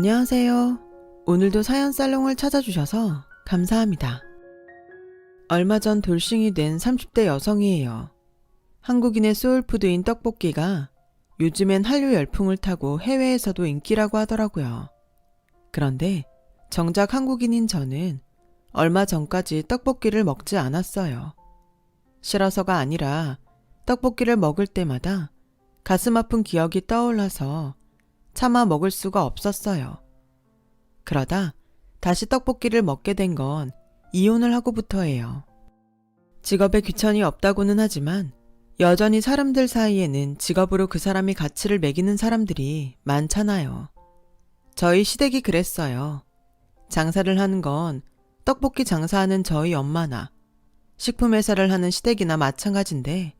안녕하세요. 오늘도 사연 살롱을 찾아주셔서 감사합니다. 얼마 전 돌싱이 된 30대 여성이에요. 한국인의 소울푸드인 떡볶이가 요즘엔 한류 열풍을 타고 해외에서도 인기라고 하더라고요. 그런데 정작 한국인인 저는 얼마 전까지 떡볶이를 먹지 않았어요. 싫어서가 아니라 떡볶이를 먹을 때마다 가슴 아픈 기억이 떠올라서 차마 먹을 수가 없었어요. 그러다 다시 떡볶이를 먹게 된 건 이혼을 하고부터예요. 직업에 귀천이 없다고는 하지만 여전히 사람들 사이에는 직업으로 그 사람이 가치를 매기는 사람들이 많잖아요. 저희 시댁이 그랬어요. 장사를 하는 건 떡볶이 장사하는 저희 엄마나 식품회사를 하는 시댁이나 마찬가지인데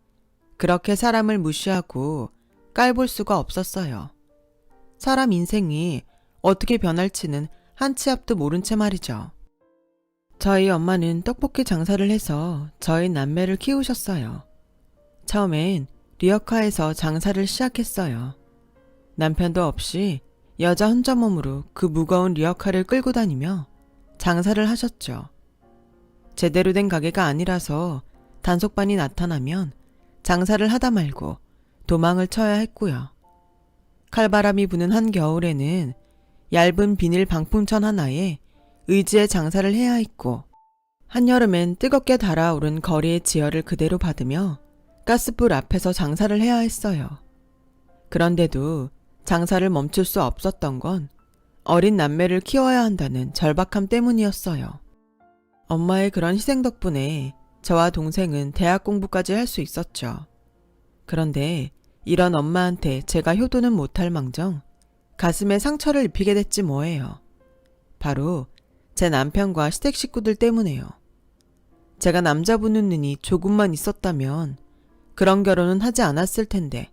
그렇게 사람을 무시하고 깔볼 수가 없었어요. 사람 인생이 어떻게 변할지는 한 치 앞도 모른 채 말이죠. 저희 엄마는 떡볶이 장사를 해서 저희 남매를 키우셨어요. 처음엔 리어카에서 장사를 시작했어요. 남편도 없이 여자 혼자 몸으로 그 무거운 리어카를 끌고 다니며 장사를 하셨죠. 제대로 된 가게가 아니라서 단속반이 나타나면 장사를 하다 말고 도망을 쳐야 했고요. 칼바람이 부는 한겨울에는 얇은 비닐 방풍천 하나에 의지의 장사를 해야 했고, 한여름엔 뜨겁게 달아오른 거리의 지열을 그대로 받으며 가스불 앞에서 장사를 해야 했어요. 그런데도 장사를 멈출 수 없었던 건 어린 남매를 키워야 한다는 절박함 때문이었어요. 엄마의 그런 희생 덕분에 저와 동생은 대학 공부까지 할 수 있었죠. 그런데 이런 엄마한테 제가 효도는 못할 망정 가슴에 상처를 입히게 됐지 뭐예요. 바로 제 남편과 시댁 식구들 때문에요. 제가 남자 보는 눈이 조금만 있었다면 그런 결혼은 하지 않았을 텐데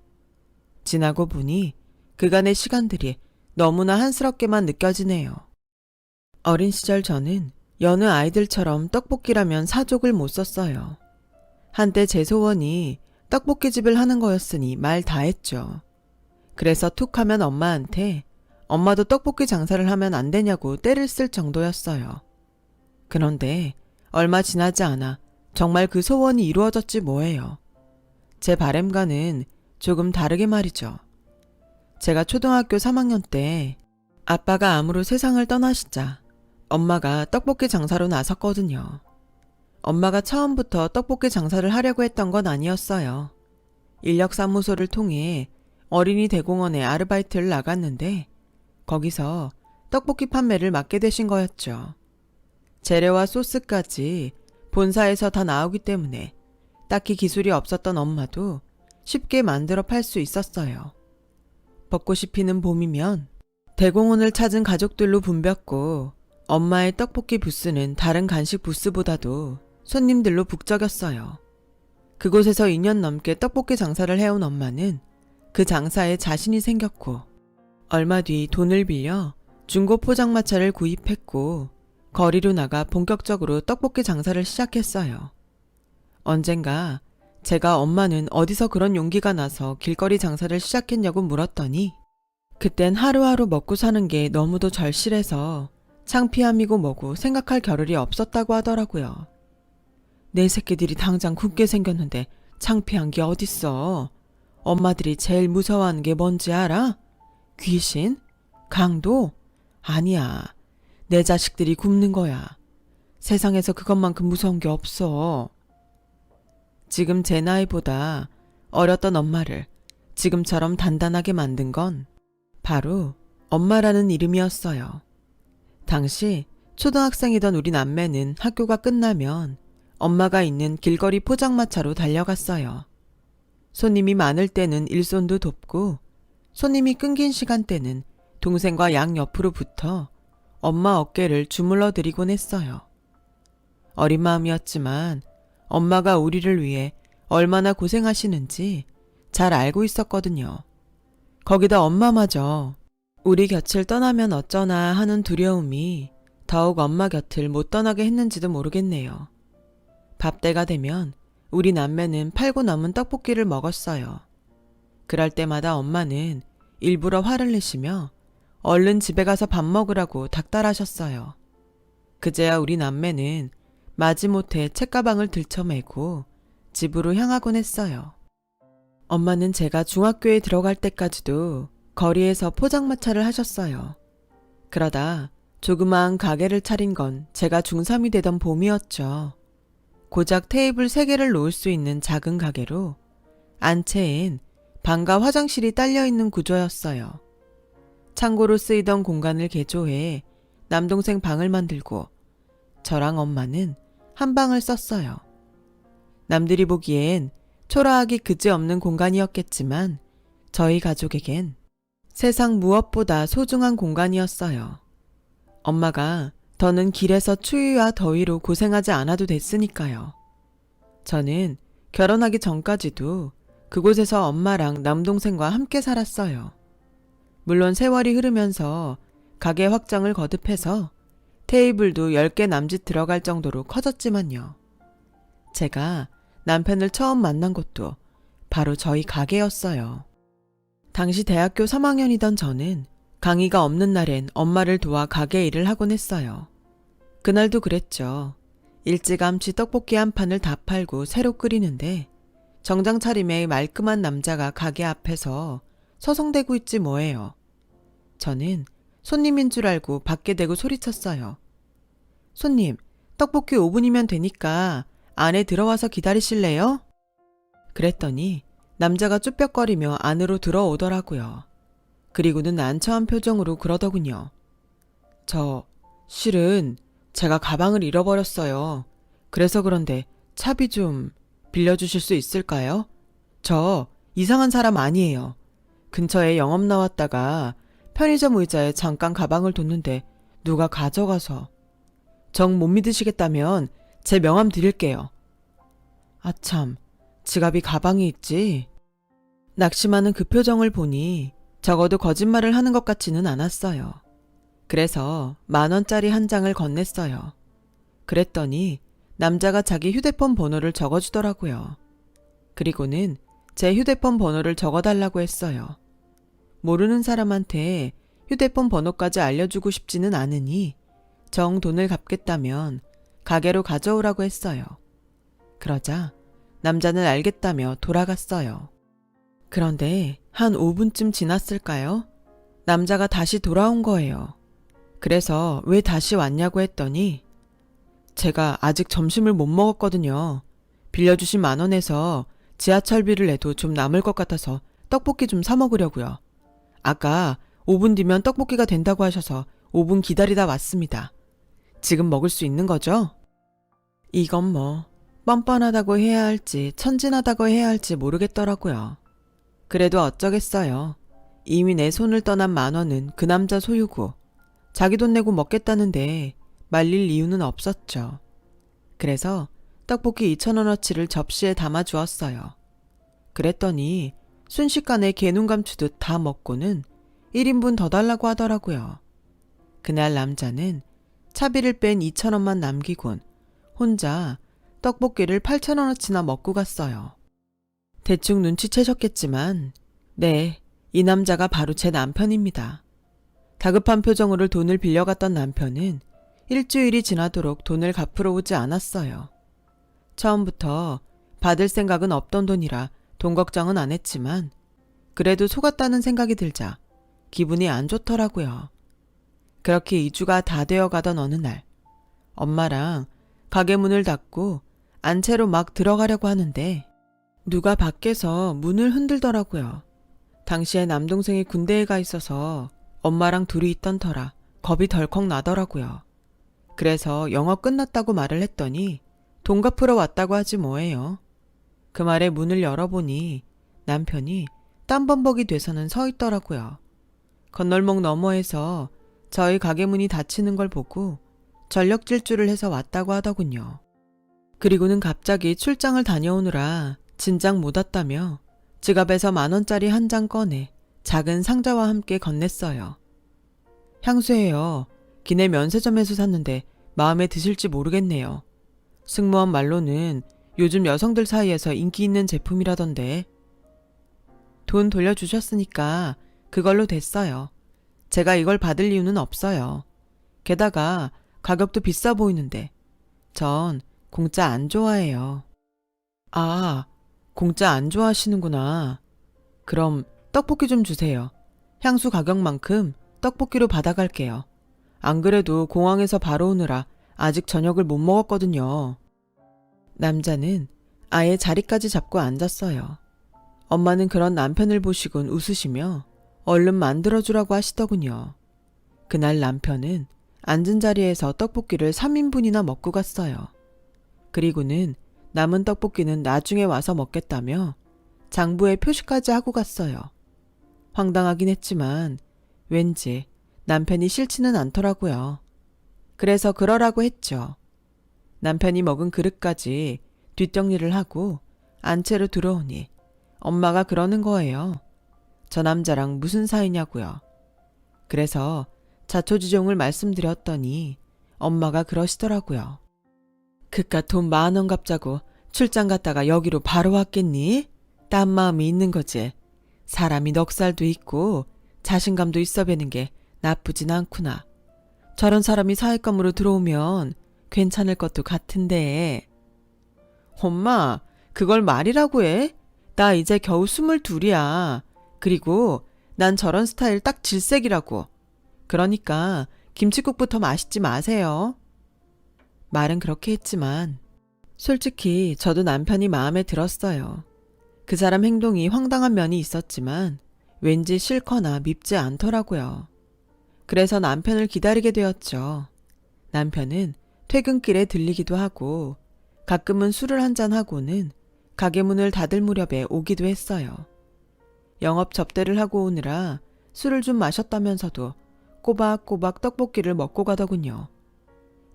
지나고 보니 그간의 시간들이 너무나 한스럽게만 느껴지네요. 어린 시절 저는 여느 아이들처럼 떡볶이라면 사족을 못 썼어요. 한때 제 소원이 떡볶이집을 하는 거였으니 말 다 했죠. 그래서 툭 하면 엄마한테 엄마도 떡볶이 장사를 하면 안 되냐고 떼를 쓸 정도였어요. 그런데 얼마 지나지 않아 정말 그 소원이 이루어졌지 뭐예요. 제 바램과는 조금 다르게 말이죠. 제가 초등학교 3학년 때 아빠가 암으로 세상을 떠나시자 엄마가 떡볶이 장사로 나섰거든요. 엄마가 처음부터 떡볶이 장사를 하려고 했던 건 아니었어요. 인력사무소를 통해 어린이 대공원에 아르바이트를 나갔는데 거기서 떡볶이 판매를 맡게 되신 거였죠. 재료와 소스까지 본사에서 다 나오기 때문에 딱히 기술이 없었던 엄마도 쉽게 만들어 팔 수 있었어요. 벚꽃이 피는 봄이면 대공원을 찾은 가족들로 붐볐고 엄마의 떡볶이 부스는 다른 간식 부스보다도 손님들로 북적였어요. 그곳에서 2년 넘게 떡볶이 장사를 해온 엄마는 그 장사에 자신이 생겼고 얼마 뒤 돈을 빌려 중고 포장마차를 구입했고 거리로 나가 본격적으로 떡볶이 장사를 시작했어요. 언젠가 제가 엄마는 어디서 그런 용기가 나서 길거리 장사를 시작했냐고 물었더니 그땐 하루하루 먹고 사는 게 너무도 절실해서 창피함이고 뭐고 생각할 겨를이 없었다고 하더라고요. 내 새끼들이 당장 굶게 생겼는데 창피한 게 어딨어. 엄마들이 제일 무서워하는 게 뭔지 알아? 귀신? 강도? 아니야. 내 자식들이 굶는 거야. 세상에서 그것만큼 무서운 게 없어. 지금 제 나이보다 어렸던 엄마를 지금처럼 단단하게 만든 건 바로 엄마라는 이름이었어요. 당시 초등학생이던 우리 남매는 학교가 끝나면 엄마가 있는 길거리 포장마차로 달려갔어요. 손님이 많을 때는 일손도 돕고 손님이 끊긴 시간대는 동생과 양옆으로 붙어 엄마 어깨를 주물러 드리곤 했어요. 어린 마음이었지만 엄마가 우리를 위해 얼마나 고생하시는지 잘 알고 있었거든요. 거기다 엄마마저 우리 곁을 떠나면 어쩌나 하는 두려움이 더욱 엄마 곁을 못 떠나게 했는지도 모르겠네요. 밥때가 되면 우리 남매는 팔고 남은 떡볶이를 먹었어요. 그럴 때마다 엄마는 일부러 화를 내시며 얼른 집에 가서 밥 먹으라고 닥달하셨어요. 그제야 우리 남매는 마지못해 책가방을 들쳐매고 집으로 향하곤 했어요. 엄마는 제가 중학교에 들어갈 때까지도 거리에서 포장마차를 하셨어요. 그러다 조그마한 가게를 차린 건 제가 중3이 되던 봄이었죠. 고작 테이블 3개를 놓을 수 있는 작은 가게로 안채엔 방과 화장실이 딸려있는 구조였어요. 창고로 쓰이던 공간을 개조해 남동생 방을 만들고 저랑 엄마는 한 방을 썼어요. 남들이 보기엔 초라하기 그지없는 공간이었겠지만 저희 가족에겐 세상 무엇보다 소중한 공간이었어요. 엄마가 더는 길에서 추위와 더위로 고생하지 않아도 됐으니까요. 저는 결혼하기 전까지도 그곳에서 엄마랑 남동생과 함께 살았어요. 물론 세월이 흐르면서 가게 확장을 거듭해서 테이블도 10개 남짓 들어갈 정도로 커졌지만요. 제가 남편을 처음 만난 곳도 바로 저희 가게였어요. 당시 대학교 3학년이던 저는 강의가 없는 날엔 엄마를 도와 가게 일을 하곤 했어요. 그날도 그랬죠. 일찌감치 떡볶이 한 판을 다 팔고 새로 끓이는데 정장 차림의 말끔한 남자가 가게 앞에서 서성대고 있지 뭐예요. 저는 손님인 줄 알고 밖에 대고 소리쳤어요. 손님, 떡볶이 5분이면 되니까 안에 들어와서 기다리실래요? 그랬더니 남자가 쭈뼛거리며 안으로 들어오더라고요. 그리고는 난처한 표정으로 그러더군요. 실은 제가 가방을 잃어버렸어요. 그래서 그런데 차비 좀 빌려주실 수 있을까요? 저 이상한 사람 아니에요. 근처에 영업 나왔다가 편의점 의자에 잠깐 가방을 뒀는데 누가 가져가서. 정 못 믿으시겠다면 제 명함 드릴게요. 아참, 지갑이 가방에 있지? 낙심하는 그 표정을 보니 적어도 거짓말을 하는 것 같지는 않았어요. 그래서 10,000원짜리 한 장을 건넸어요. 그랬더니 남자가 자기 휴대폰 번호를 적어주더라고요. 그리고는 제 휴대폰 번호를 적어달라고 했어요. 모르는 사람한테 휴대폰 번호까지 알려주고 싶지는 않으니 정 돈을 갚겠다면 가게로 가져오라고 했어요. 그러자 남자는 알겠다며 돌아갔어요. 그런데 한 5분쯤 지났을까요? 남자가 다시 돌아온 거예요. 그래서 왜 다시 왔냐고 했더니 제가 아직 점심을 못 먹었거든요. 빌려주신 10,000원에서 지하철비를 내도 좀 남을 것 같아서 떡볶이 좀 사 먹으려고요. 아까 5분 뒤면 떡볶이가 된다고 하셔서 5분 기다리다 왔습니다. 지금 먹을 수 있는 거죠? 이건 뭐 뻔뻔하다고 해야 할지 천진하다고 해야 할지 모르겠더라고요. 그래도 어쩌겠어요. 이미 내 손을 떠난 10,000원은 그 남자 소유고 자기 돈 내고 먹겠다는데 말릴 이유는 없었죠. 그래서 떡볶이 2,000원어치를 접시에 담아 주었어요. 그랬더니 순식간에 개눈 감추듯 다 먹고는 1인분 더 달라고 하더라고요. 그날 남자는 차비를 뺀 2,000원만 남기곤 혼자 떡볶이를 8,000원어치나 먹고 갔어요. 대충 눈치채셨겠지만 네, 이 남자가 바로 제 남편입니다. 다급한 표정으로 돈을 빌려갔던 남편은 일주일이 지나도록 돈을 갚으러 오지 않았어요. 처음부터 받을 생각은 없던 돈이라 돈 걱정은 안 했지만 그래도 속았다는 생각이 들자 기분이 안 좋더라고요. 그렇게 2주가 다 되어가던 어느 날 엄마랑 가게 문을 닫고 안채로 막 들어가려고 하는데 누가 밖에서 문을 흔들더라고요. 당시에 남동생이 군대에 가 있어서 엄마랑 둘이 있던 터라 겁이 덜컥 나더라고요. 그래서 영업 끝났다고 말을 했더니 돈 갚으러 왔다고 하지 뭐예요. 그 말에 문을 열어보니 남편이 땀범벅이 돼서는 서 있더라고요. 건널목 너머에서 저희 가게 문이 닫히는 걸 보고 전력 질주를 해서 왔다고 하더군요. 그리고는 갑자기 출장을 다녀오느라 진작 못 왔다며 지갑에서 10,000원짜리 한 장 꺼내 작은 상자와 함께 건넸어요. 향수예요. 기내 면세점에서 샀는데 마음에 드실지 모르겠네요. 승무원 말로는 요즘 여성들 사이에서 인기 있는 제품이라던데. 돈 돌려주셨으니까 그걸로 됐어요. 제가 이걸 받을 이유는 없어요. 게다가 가격도 비싸 보이는데 전 공짜 안 좋아해요. 아, 공짜 안 좋아하시는구나. 그럼 떡볶이 좀 주세요. 향수 가격만큼 떡볶이로 받아갈게요. 안 그래도 공항에서 바로 오느라 아직 저녁을 못 먹었거든요. 남자는 아예 자리까지 잡고 앉았어요. 엄마는 그런 남편을 보시곤 웃으시며 얼른 만들어주라고 하시더군요. 그날 남편은 앉은 자리에서 떡볶이를 3인분이나 먹고 갔어요. 그리고는 남은 떡볶이는 나중에 와서 먹겠다며 장부에 표시까지 하고 갔어요. 황당하긴 했지만 왠지 남편이 싫지는 않더라고요. 그래서 그러라고 했죠. 남편이 먹은 그릇까지 뒷정리를 하고 안채로 들어오니 엄마가 그러는 거예요. 저 남자랑 무슨 사이냐고요. 그래서 자초지종을 말씀드렸더니 엄마가 그러시더라고요. 그깟 돈 10,000원 값자고 출장 갔다가 여기로 바로 왔겠니? 딴 마음이 있는 거지. 사람이 넉살도 있고 자신감도 있어 뵈는 게 나쁘진 않구나. 저런 사람이 사회감으로 들어오면 괜찮을 것도 같은데. 엄마, 그걸 말이라고 해? 나 이제 겨우 22이야. 그리고 난 저런 스타일 딱 질색이라고. 그러니까 김칫국부터 마시지 마세요. 말은 그렇게 했지만 솔직히 저도 남편이 마음에 들었어요. 그 사람 행동이 황당한 면이 있었지만 왠지 싫거나 밉지 않더라고요. 그래서 남편을 기다리게 되었죠. 남편은 퇴근길에 들리기도 하고 가끔은 술을 한잔하고는 가게 문을 닫을 무렵에 오기도 했어요. 영업 접대를 하고 오느라 술을 좀 마셨다면서도 꼬박꼬박 떡볶이를 먹고 가더군요.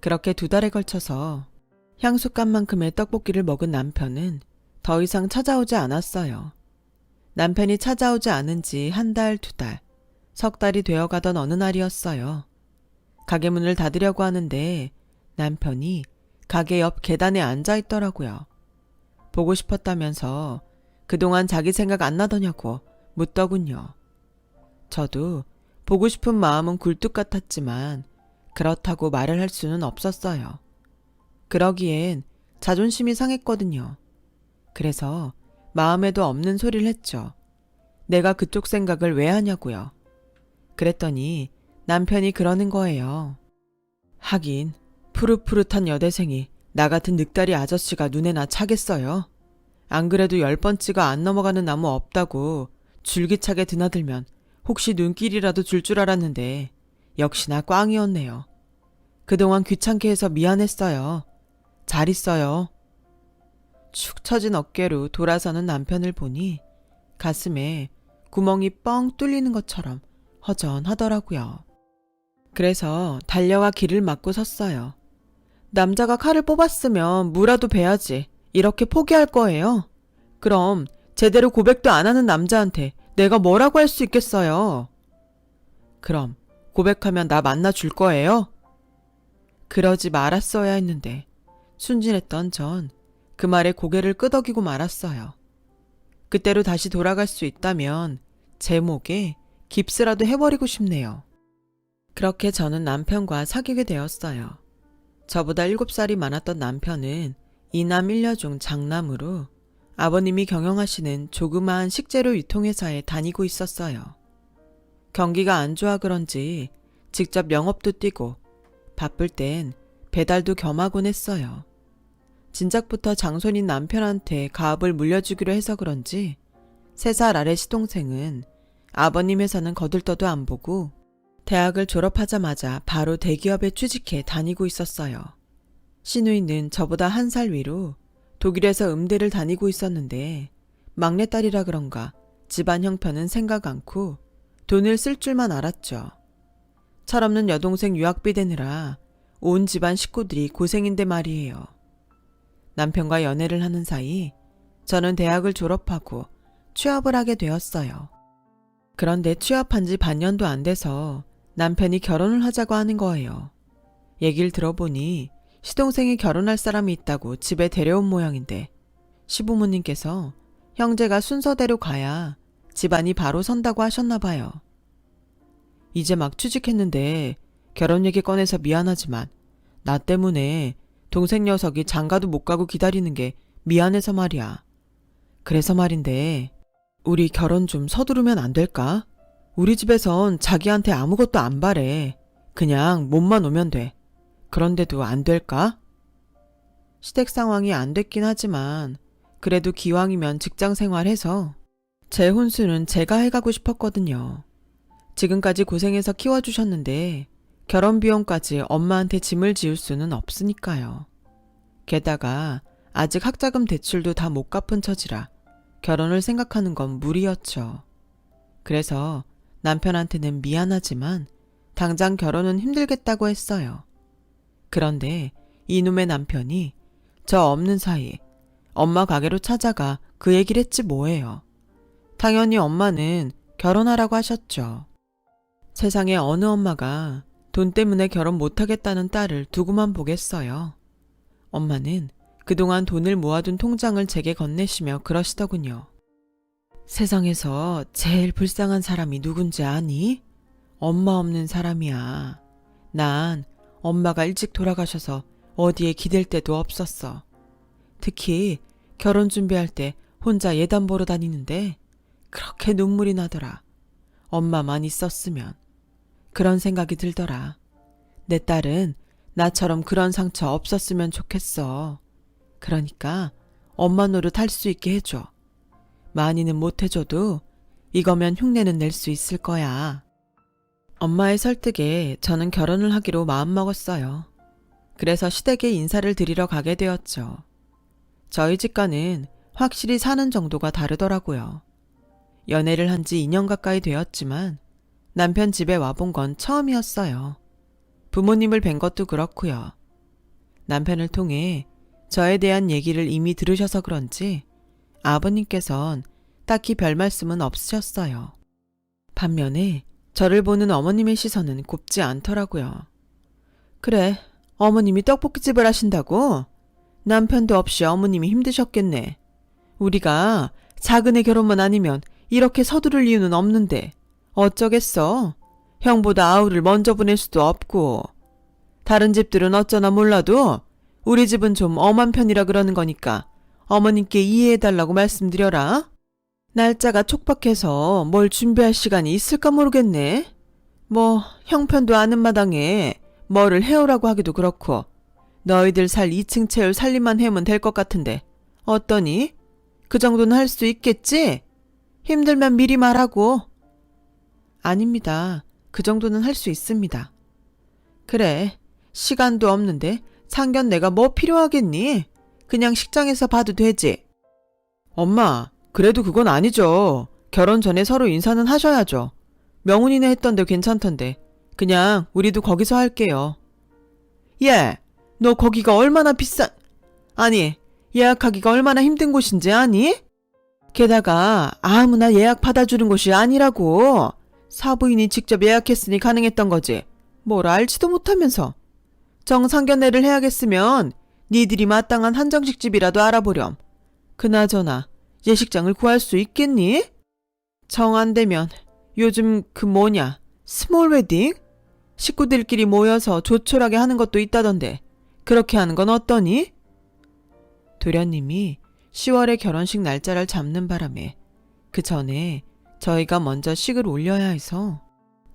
그렇게 2달에 걸쳐서 향수값만큼의 떡볶이를 먹은 남편은 더 이상 찾아오지 않았어요. 남편이 찾아오지 않은 지 1달, 2달, 석 달이 되어가던 어느 날이었어요. 가게 문을 닫으려고 하는데 남편이 가게 옆 계단에 앉아 있더라고요. 보고 싶었다면서 그동안 자기 생각 안 나더냐고 묻더군요. 저도 보고 싶은 마음은 굴뚝 같았지만 그렇다고 말을 할 수는 없었어요. 그러기엔 자존심이 상했거든요. 그래서 마음에도 없는 소리를 했죠. 내가 그쪽 생각을 왜 하냐고요. 그랬더니 남편이 그러는 거예요. 하긴 푸릇푸릇한 여대생이 나 같은 늑다리 아저씨가 눈에나 차겠어요. 안 그래도 10번치가 안 넘어가는 나무 없다고 줄기차게 드나들면 혹시 눈길이라도 줄 줄 알았는데 역시나 꽝이었네요. 그동안 귀찮게 해서 미안했어요. 잘 있어요. 축 처진 어깨로 돌아서는 남편을 보니 가슴에 구멍이 뻥 뚫리는 것처럼 허전하더라고요. 그래서 달려와 길을 막고 섰어요. 남자가 칼을 뽑았으면 무라도 베야지. 이렇게 포기할 거예요? 그럼 제대로 고백도 안 하는 남자한테 내가 뭐라고 할 수 있겠어요? 그럼 고백하면 나 만나줄 거예요? 그러지 말았어야 했는데 순진했던 전 그 말에 고개를 끄덕이고 말았어요. 그때로 다시 돌아갈 수 있다면 제 목에 깁스라도 해버리고 싶네요. 그렇게 저는 남편과 사귀게 되었어요. 저보다 7살이 많았던 남편은 이남 1녀 중 장남으로 아버님이 경영하시는 조그마한 식재료 유통회사에 다니고 있었어요. 경기가 안 좋아 그런지 직접 영업도 뛰고 바쁠 땐 배달도 겸하곤 했어요. 진작부터 장손인 남편한테 가업을 물려주기로 해서 그런지 3살 아래 시동생은 아버님 회사는 거들떠도 안 보고 대학을 졸업하자마자 바로 대기업에 취직해 다니고 있었어요. 시누이는 저보다 1살 위로 독일에서 음대를 다니고 있었는데 막내딸이라 그런가 집안 형편은 생각 않고 돈을 쓸 줄만 알았죠. 철없는 여동생 유학비 대느라 온 집안 식구들이 고생인데 말이에요. 남편과 연애를 하는 사이 저는 대학을 졸업하고 취업을 하게 되었어요. 그런데 취업한 지 반년도 안 돼서 남편이 결혼을 하자고 하는 거예요. 얘기를 들어보니 시동생이 결혼할 사람이 있다고 집에 데려온 모양인데 시부모님께서 형제가 순서대로 가야 집안이 바로 선다고 하셨나 봐요. 이제 막 취직했는데 결혼 얘기 꺼내서 미안하지만 나 때문에 동생 녀석이 장가도 못 가고 기다리는 게 미안해서 말이야. 그래서 말인데 우리 결혼 좀 서두르면 안 될까? 우리 집에선 자기한테 아무것도 안 바래. 그냥 몸만 오면 돼. 그런데도 안 될까? 시댁 상황이 안 됐긴 하지만 그래도 기왕이면 직장 생활해서 제 혼수는 제가 해가고 싶었거든요. 지금까지 고생해서 키워주셨는데 결혼 비용까지 엄마한테 짐을 지을 수는 없으니까요. 게다가 아직 학자금 대출도 다 못 갚은 처지라 결혼을 생각하는 건 무리였죠. 그래서 남편한테는 미안하지만 당장 결혼은 힘들겠다고 했어요. 그런데 이놈의 남편이 저 없는 사이 엄마 가게로 찾아가 그 얘기를 했지 뭐예요. 당연히 엄마는 결혼하라고 하셨죠. 세상에 어느 엄마가 돈 때문에 결혼 못하겠다는 딸을 두고만 보겠어요. 엄마는 그동안 돈을 모아둔 통장을 제게 건네시며 그러시더군요. 세상에서 제일 불쌍한 사람이 누군지 아니? 엄마 없는 사람이야. 난 엄마가 일찍 돌아가셔서 어디에 기댈 데도 없었어. 특히 결혼 준비할 때 혼자 예단 보러 다니는데 그렇게 눈물이 나더라. 엄마만 있었으면. 그런 생각이 들더라. 내 딸은 나처럼 그런 상처 없었으면 좋겠어. 그러니까 엄마 노릇 할 수 있게 해줘. 많이는 못 해줘도 이거면 흉내는 낼 수 있을 거야. 엄마의 설득에 저는 결혼을 하기로 마음먹었어요. 그래서 시댁에 인사를 드리러 가게 되었죠. 저희 집과는 확실히 사는 정도가 다르더라고요. 연애를 한 지 2년 가까이 되었지만 남편 집에 와본 건 처음이었어요. 부모님을 뵌 것도 그렇고요. 남편을 통해 저에 대한 얘기를 이미 들으셔서 그런지 아버님께선 딱히 별 말씀은 없으셨어요. 반면에 저를 보는 어머님의 시선은 곱지 않더라고요. 그래, 어머님이 떡볶이집을 하신다고? 남편도 없이 어머님이 힘드셨겠네. 우리가 작은 애 결혼만 아니면 이렇게 서두를 이유는 없는데 어쩌겠어. 형보다 아우를 먼저 보낼 수도 없고. 다른 집들은 어쩌나 몰라도 우리 집은 좀 엄한 편이라 그러는 거니까 어머님께 이해해달라고 말씀드려라. 날짜가 촉박해서 뭘 준비할 시간이 있을까 모르겠네. 뭐 형편도 아는 마당에 뭐를 해오라고 하기도 그렇고 너희들 살 2층 채울 살림만 해오면 될 것 같은데 어떠니? 그 정도는 할 수 있겠지? 힘들면 미리 말하고. 아닙니다. 그 정도는 할 수 있습니다. 그래, 시간도 없는데 상견 내가 뭐 필요하겠니? 그냥 식장에서 봐도 되지. 엄마, 그래도 그건 아니죠. 결혼 전에 서로 인사는 하셔야죠. 명훈이네 했던데 괜찮던데. 그냥 우리도 거기서 할게요. 예, 너 거기가 얼마나 아니, 예약하기가 얼마나 힘든 곳인지 아니? 게다가 아무나 예약 받아주는 곳이 아니라고. 사부인이 직접 예약했으니 가능했던 거지. 뭘 알지도 못하면서. 정상견례를 해야겠으면 니들이 마땅한 한정식 집이라도 알아보렴. 그나저나 예식장을 구할 수 있겠니? 정 안 되면 요즘 스몰 웨딩? 식구들끼리 모여서 조촐하게 하는 것도 있다던데 그렇게 하는 건 어떠니? 도련님이 10월에 결혼식 날짜를 잡는 바람에 그 전에 저희가 먼저 식을 올려야 해서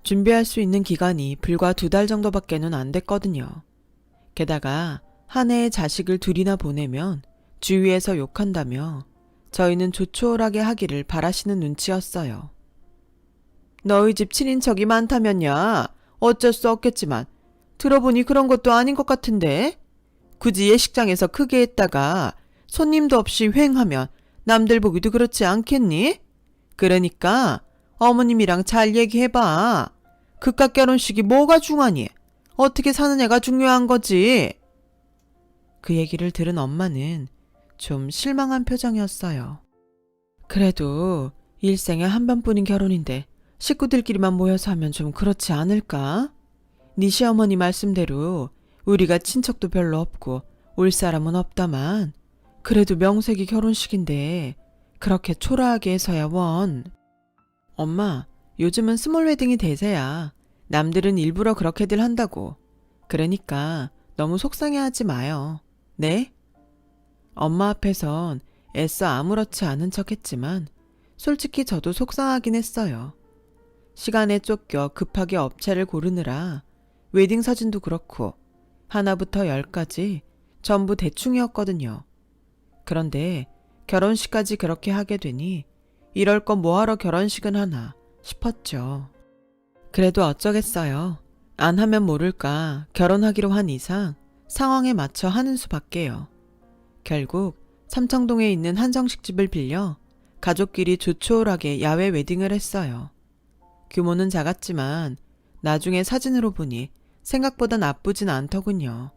준비할 수 있는 기간이 불과 2달 정도밖에는 안 됐거든요. 게다가 한 해에 자식을 둘이나 보내면 주위에서 욕한다며 저희는 조촐하게 하기를 바라시는 눈치였어요. 너희 집 친인척이 많다면야 어쩔 수 없겠지만 들어보니 그런 것도 아닌 것 같은데 굳이 예식장에서 크게 했다가 손님도 없이 휑하면 남들 보기도 그렇지 않겠니? 그러니까 어머님이랑 잘 얘기해봐. 그깟 결혼식이 뭐가 중하니? 어떻게 사느냐가 중요한 거지. 그 얘기를 들은 엄마는 좀 실망한 표정이었어요. 그래도 일생에 한 번뿐인 결혼인데 식구들끼리만 모여서 하면 좀 그렇지 않을까? 네 시어머니 말씀대로 우리가 친척도 별로 없고 올 사람은 없다만 그래도 명색이 결혼식인데 그렇게 초라하게 해서야 원. 엄마, 요즘은 스몰 웨딩이 대세야. 남들은 일부러 그렇게들 한다고. 그러니까 너무 속상해하지 마요. 네? 엄마 앞에선 애써 아무렇지 않은 척했지만 솔직히 저도 속상하긴 했어요. 시간에 쫓겨 급하게 업체를 고르느라 웨딩 사진도 그렇고 하나부터 열까지 전부 대충이었거든요. 그런데 결혼식까지 그렇게 하게 되니 이럴 거 뭐하러 결혼식은 하나 싶었죠. 그래도 어쩌겠어요. 안 하면 모를까 결혼하기로 한 이상 상황에 맞춰 하는 수밖에요. 결국 삼청동에 있는 한정식집을 빌려 가족끼리 조촐하게 야외 웨딩을 했어요. 규모는 작았지만 나중에 사진으로 보니 생각보다 나쁘진 않더군요.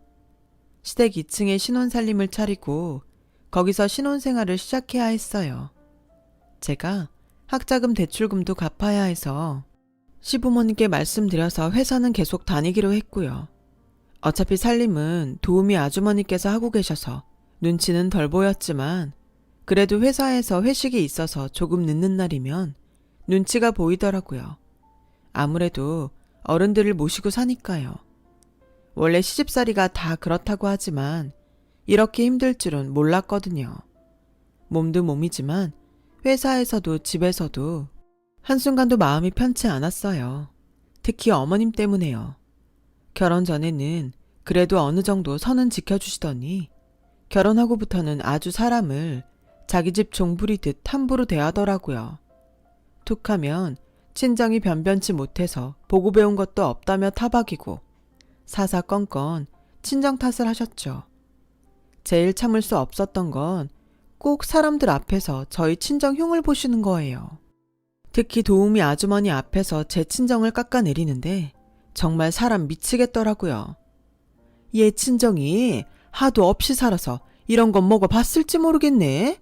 시댁 2층에 신혼살림을 차리고 거기서 신혼생활을 시작해야 했어요. 제가 학자금 대출금도 갚아야 해서 시부모님께 말씀드려서 회사는 계속 다니기로 했고요. 어차피 살림은 도우미 아주머니께서 하고 계셔서 눈치는 덜 보였지만 그래도 회사에서 회식이 있어서 조금 늦는 날이면 눈치가 보이더라고요. 아무래도 어른들을 모시고 사니까요. 원래 시집살이가 다 그렇다고 하지만 이렇게 힘들 줄은 몰랐거든요. 몸도 몸이지만 회사에서도 집에서도 한순간도 마음이 편치 않았어요. 특히 어머님 때문에요. 결혼 전에는 그래도 어느 정도 선은 지켜주시더니 결혼하고부터는 아주 사람을 자기 집 종부리듯 함부로 대하더라고요. 툭하면 친정이 변변치 못해서 보고 배운 것도 없다며 타박이고 사사건건 친정 탓을 하셨죠. 제일 참을 수 없었던 건 꼭 사람들 앞에서 저희 친정 흉을 보시는 거예요. 특히 도우미 아주머니 앞에서 제 친정을 깎아내리는데 정말 사람 미치겠더라고요. 얘 친정이 하도 없이 살아서 이런 건 먹어봤을지 모르겠네.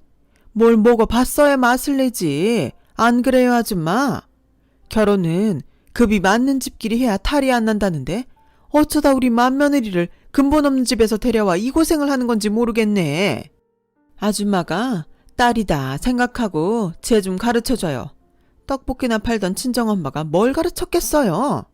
뭘 먹어봤어야 맛을 내지. 안 그래요 아줌마? 결혼은 급이 맞는 집끼리 해야 탈이 안 난다는데 어쩌다 우리 맏며느리를 근본 없는 집에서 데려와 이 고생을 하는 건지 모르겠네. 아줌마가 딸이다 생각하고 쟤 좀 가르쳐줘요. 떡볶이나 팔던 친정엄마가 뭘 가르쳤겠어요.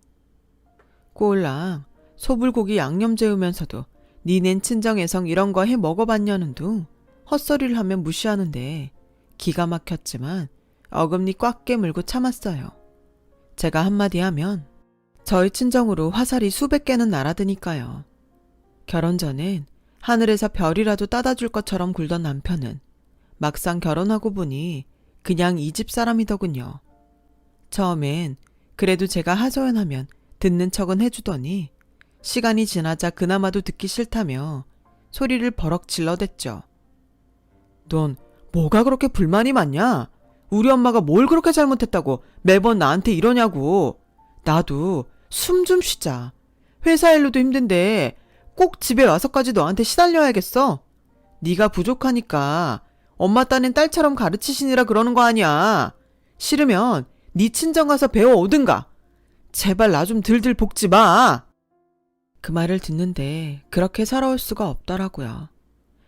꼴랑 소불고기 양념 재우면서도 니넨 친정애성 이런 거 해 먹어봤냐는도 헛소리를 하면 무시하는데 기가 막혔지만 어금니 꽉 깨물고 참았어요. 제가 한마디 하면 저희 친정으로 화살이 수백 개는 날아드니까요. 결혼 전엔 하늘에서 별이라도 따다 줄 것처럼 굴던 남편은 막상 결혼하고 보니 그냥 이 집 사람이더군요. 처음엔 그래도 제가 하소연하면 듣는 척은 해주더니 시간이 지나자 그나마도 듣기 싫다며 소리를 버럭 질러댔죠. 넌 뭐가 그렇게 불만이 많냐? 우리 엄마가 뭘 그렇게 잘못했다고 매번 나한테 이러냐고. 나도 숨 좀 쉬자. 회사 일로도 힘든데 꼭 집에 와서까지 너한테 시달려야겠어? 네가 부족하니까 엄마 딴엔 딸처럼 가르치시니라 그러는 거 아니야. 싫으면 네 친정 가서 배워 오든가. 제발 나 좀 들들 볶지 마. 그 말을 듣는데 그렇게 살아올 수가 없더라고요.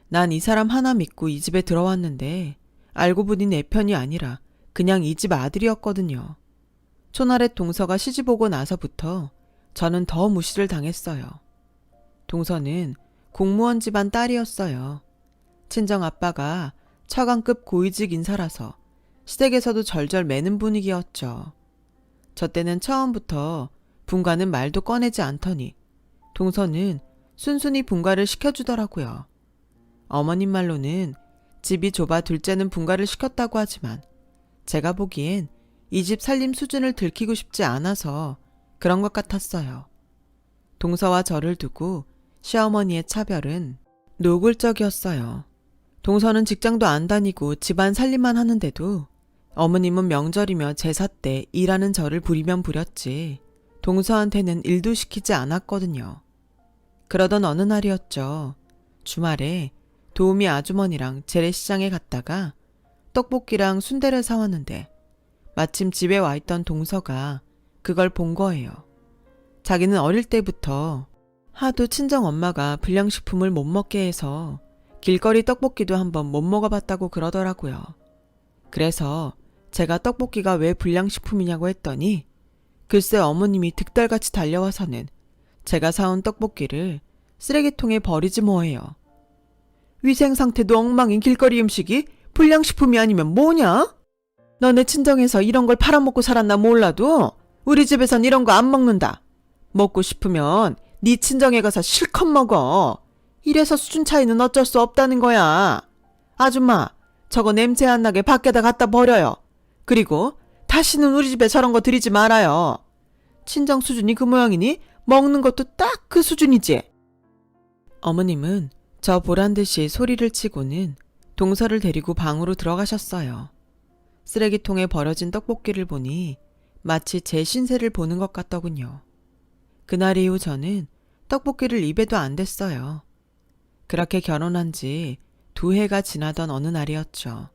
난 이 사람 하나 믿고 이 집에 들어왔는데 알고 보니 내 편이 아니라 그냥 이 집 아들이었거든요. 초나렛 동서가 시집 오고 나서부터 저는 더 무시를 당했어요. 동서는 공무원 집안 딸이었어요. 친정 아빠가 처관급 고위직 인사라서 시댁에서도 절절 매는 분위기였죠. 저 때는 처음부터 분가는 말도 꺼내지 않더니 동서는 순순히 분가를 시켜주더라고요. 어머님 말로는 집이 좁아 둘째는 분가를 시켰다고 하지만 제가 보기엔 이 집 살림 수준을 들키고 싶지 않아서 그런 것 같았어요. 동서와 저를 두고 시어머니의 차별은 노골적이었어요. 동서는 직장도 안 다니고 집안 살림만 하는데도 어머님은 명절이며 제사 때 일하는 저를 부리면 부렸지 동서한테는 일도 시키지 않았거든요. 그러던 어느 날이었죠. 주말에 도우미 아주머니랑 재래시장에 갔다가 떡볶이랑 순대를 사왔는데 마침 집에 와 있던 동서가 그걸 본 거예요. 자기는 어릴 때부터 하도 친정 엄마가 불량식품을 못 먹게 해서 길거리 떡볶이도 한번 못 먹어봤다고 그러더라고요. 그래서 제가 떡볶이가 왜 불량식품이냐고 했더니 글쎄 어머님이 득달같이 달려와서는 제가 사온 떡볶이를 쓰레기통에 버리지 뭐해요. 위생상태도 엉망인 길거리 음식이 불량식품이 아니면 뭐냐? 너네 친정에서 이런 걸 팔아먹고 살았나 몰라도 우리 집에선 이런 거 안 먹는다. 먹고 싶으면 네 친정에 가서 실컷 먹어. 이래서 수준 차이는 어쩔 수 없다는 거야. 아줌마, 저거 냄새 안 나게 밖에다 갖다 버려요. 그리고 다시는 우리 집에 저런 거 들이지 말아요. 친정 수준이 그 모양이니 먹는 것도 딱 그 수준이지. 어머님은 저 보란 듯이 소리를 치고는 동서를 데리고 방으로 들어가셨어요. 쓰레기통에 버려진 떡볶이를 보니 마치 제 신세를 보는 것 같더군요. 그날 이후 저는 떡볶이를 입에도 안 댔어요. 그렇게 결혼한 지 2해가 지나던 어느 날이었죠.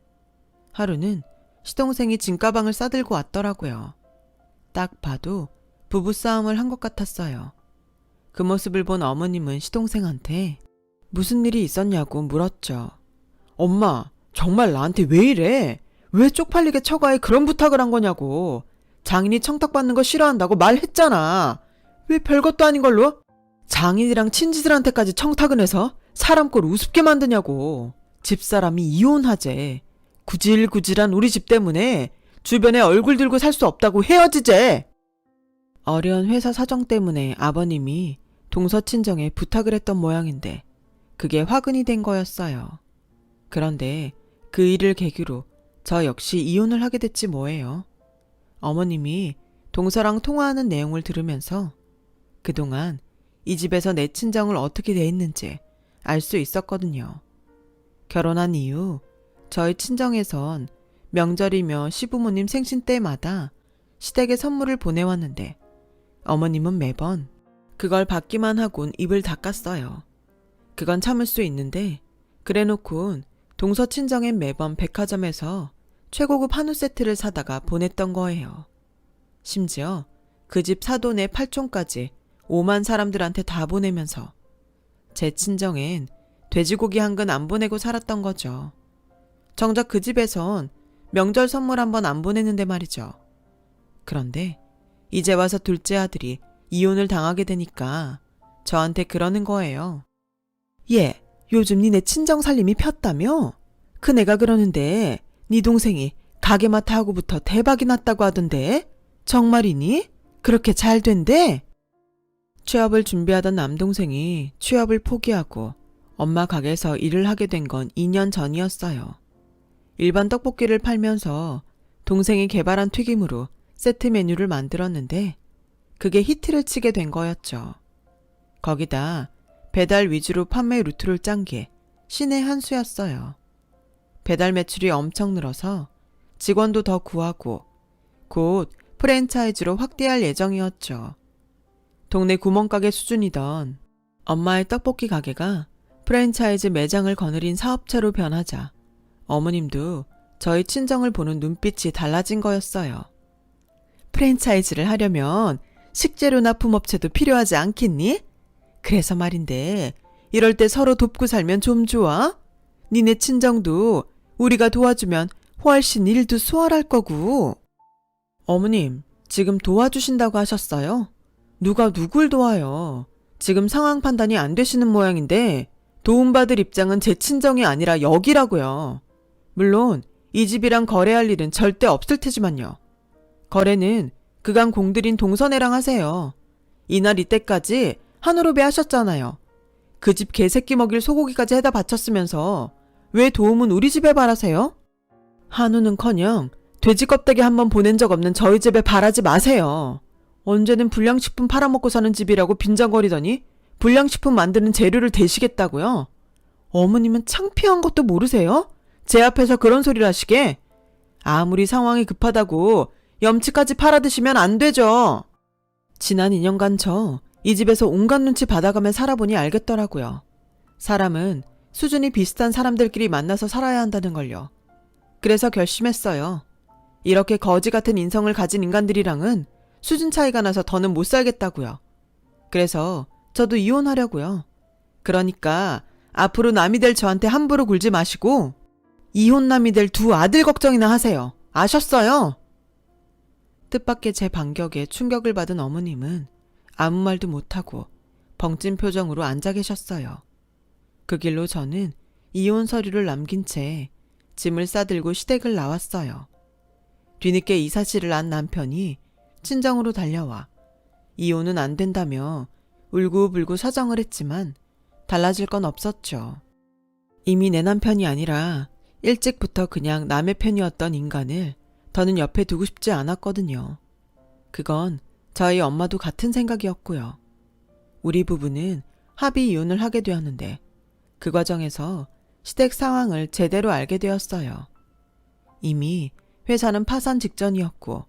하루는 시동생이 짐가방을 싸들고 왔더라고요. 딱 봐도 부부싸움을 한 것 같았어요. 그 모습을 본 어머님은 시동생한테 무슨 일이 있었냐고 물었죠. 엄마, 정말 나한테 왜 이래? 왜 쪽팔리게 처가에 그런 부탁을 한 거냐고. 장인이 청탁받는 거 싫어한다고 말했잖아. 왜 별것도 아닌 걸로 장인이랑 친지들한테까지 청탁을 해서 사람 꼴 우습게 만드냐고. 집사람이 이혼하재. 구질구질한 우리 집 때문에 주변에 얼굴 들고 살 수 없다고 헤어지재. 어려운 회사 사정 때문에 아버님이 동서 친정에 부탁을 했던 모양인데 그게 화근이 된 거였어요. 그런데 그 일을 계기로 저 역시 이혼을 하게 됐지 뭐예요. 어머님이 동서랑 통화하는 내용을 들으면서 그동안 이 집에서 내 친정을 어떻게 대했는지 알 수 있었거든요. 결혼한 이후 저희 친정에선 명절이며 시부모님 생신 때마다 시댁에 선물을 보내왔는데 어머님은 매번 그걸 받기만 하곤 입을 닦았어요. 그건 참을 수 있는데 그래놓곤 동서 친정엔 매번 백화점에서 최고급 한우 세트를 사다가 보냈던 거예요. 심지어 그 집 사돈의 팔촌까지 5만 사람들한테 다 보내면서 제 친정엔 돼지고기 한 근 안 보내고 살았던 거죠. 정작 그 집에선 명절 선물 한 번 안 보냈는데 말이죠. 그런데 이제 와서 둘째 아들이 이혼을 당하게 되니까 저한테 그러는 거예요. 얘, 요즘 니네 친정 살림이 폈다며? 큰애가 그러는데 네 동생이 가게 맡아하고부터 대박이 났다고 하던데? 정말이니? 그렇게 잘 된대? 취업을 준비하던 남동생이 취업을 포기하고 엄마 가게에서 일을 하게 된 건 2년 전이었어요. 일반 떡볶이를 팔면서 동생이 개발한 튀김으로 세트 메뉴를 만들었는데 그게 히트를 치게 된 거였죠. 거기다 배달 위주로 판매 루트를 짠 게 신의 한 수였어요. 배달 매출이 엄청 늘어서 직원도 더 구하고 곧 프랜차이즈로 확대할 예정이었죠. 동네 구멍가게 수준이던 엄마의 떡볶이 가게가 프랜차이즈 매장을 거느린 사업체로 변하자 어머님도 저희 친정을 보는 눈빛이 달라진 거였어요. 프랜차이즈를 하려면 식재료 납품업체도 필요하지 않겠니? 그래서 말인데 이럴 때 서로 돕고 살면 좀 좋아? 니네 친정도 우리가 도와주면 훨씬 일도 수월할 거고. 어머님, 지금 도와주신다고 하셨어요? 누가 누굴 도와요? 지금 상황 판단이 안 되시는 모양인데 도움받을 입장은 제 친정이 아니라 여기라고요. 물론 이 집이랑 거래할 일은 절대 없을 테지만요. 거래는 그간 공들인 동선애랑 하세요. 이날 이때까지 한우로배 하셨잖아요. 그 집 개새끼 먹일 소고기까지 해다 바쳤으면서 왜 도움은 우리 집에 바라세요? 한우는커녕 돼지 껍데기 한번 보낸 적 없는 저희 집에 바라지 마세요. 언제는 불량식품 팔아먹고 사는 집이라고 빈정거리더니 불량식품 만드는 재료를 대시겠다고요? 어머님은 창피한 것도 모르세요? 제 앞에서 그런 소리를 하시게? 아무리 상황이 급하다고 염치까지 팔아드시면 안 되죠. 지난 2년간 저 이 집에서 온갖 눈치 받아가며 살아보니 알겠더라고요. 사람은 수준이 비슷한 사람들끼리 만나서 살아야 한다는 걸요. 그래서 결심했어요. 이렇게 거지 같은 인성을 가진 인간들이랑은 수준 차이가 나서 더는 못 살겠다고요. 그래서 저도 이혼하려고요. 그러니까 앞으로 남이 될 저한테 함부로 굴지 마시고 이혼남이 될 두 아들 걱정이나 하세요. 아셨어요? 뜻밖의 제 반격에 충격을 받은 어머님은 아무 말도 못하고 벙찐 표정으로 앉아 계셨어요. 그 길로 저는 이혼 서류를 남긴 채 짐을 싸들고 시댁을 나왔어요. 뒤늦게 이 사실을 안 남편이 친정으로 달려와 이혼은 안 된다며 울고불고 사정을 했지만 달라질 건 없었죠. 이미 내 남편이 아니라 일찍부터 그냥 남의 편이었던 인간을 더는 옆에 두고 싶지 않았거든요. 그건 저희 엄마도 같은 생각이었고요. 우리 부부는 합의 이혼을 하게 되었는데 그 과정에서 시댁 상황을 제대로 알게 되었어요. 이미 회사는 파산 직전이었고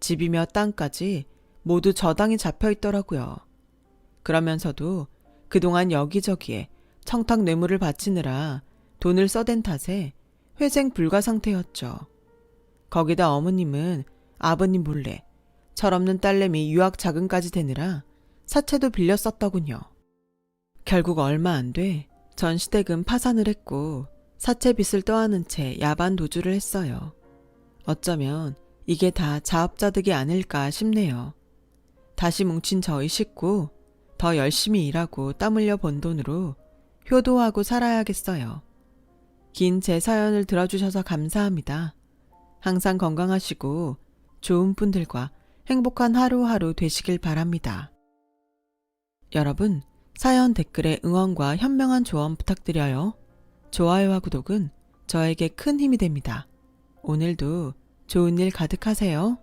집이며 땅까지 모두 저당이 잡혀 있더라고요. 그러면서도 그동안 여기저기에 청탁 뇌물을 바치느라 돈을 써댄 탓에 회생 불가 상태였죠. 거기다 어머님은 아버님 몰래 철없는 딸내미 유학 자금까지 대느라 사채도 빌려 썼더군요. 결국 얼마 안 돼 전 시댁은 파산을 했고 사채 빚을 떠안은 채 야반 도주를 했어요. 어쩌면 이게 다 자업자득이 아닐까 싶네요. 다시 뭉친 저희 식구 더 열심히 일하고 땀 흘려 번 돈으로 효도하고 살아야겠어요. 긴 제 사연을 들어주셔서 감사합니다. 항상 건강하시고 좋은 분들과 행복한 하루하루 되시길 바랍니다. 여러분, 사연 댓글에 응원과 현명한 조언 부탁드려요. 좋아요와 구독은 저에게 큰 힘이 됩니다. 오늘도 좋은 일 가득하세요.